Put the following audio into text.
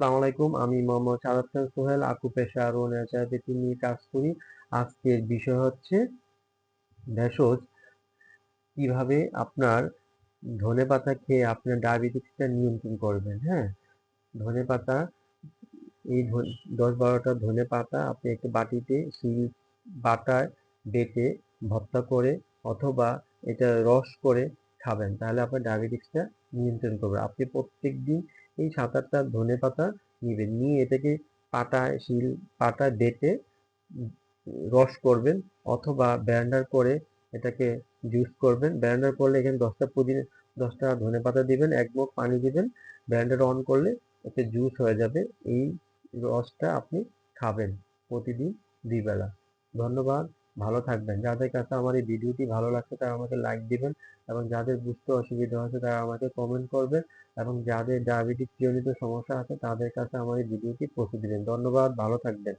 আসসালামু আলাইকুম। আমি মোহাম্মদ সাদাত খান সোহেল, আকুপেশার ও ন্যাচারোপ্যাথি নিয়ে কাজ করি। আজকের বিষয় হচ্ছে ভেষজ কিভাবে আপনার ধনেপাতা খেয়ে আপনার ডায়াবেটিসটা নিয়ন্ত্রণ করবেন। হ্যাঁ, ধনেপাতা এই 10-12টা ধনেপাতা আপনি একটা বাটিতে শিল বাটায় বেটে ভর্তা করে অথবা এটা রস করে খাবেন, তাহলে আপনার ডায়াবেটিসটা নিয়ন্ত্রণ করবে। আপনি প্রত্যেকদিন এই 7-8টা ধনেপাতা নিবেন, নিয়ে এটাকে পাটায় বেটে রস করবেন অথবা ব্লেন্ডার করে এটাকে জুস করবেন। ব্লেন্ডার করলে এখানে 10টা ধনেপাতা দিবেন, 1 মগ পানি দিবেন, ব্লেন্ডার অন করলে এতে জুস হয়ে যাবে। এই রসটা আপনি খাবেন প্রতিদিন 2 বেলা। ধন্যবাদ, ভালো থাকবেন। যাদের কাছে আমার এই ভিডিওটি ভালো লাগছে তারা আমাকে লাইক দিবেন, এবং যাদের বুঝতে অসুবিধা হচ্ছে তারা আমাকে কমেন্ট করবেন, এবং যাদের ডায়াবেটিস জনিত সমস্যা আছে তাদের কাছে আমার এই ভিডিওটি পৌঁছে দিবেন। ধন্যবাদ, ভালো থাকবেন।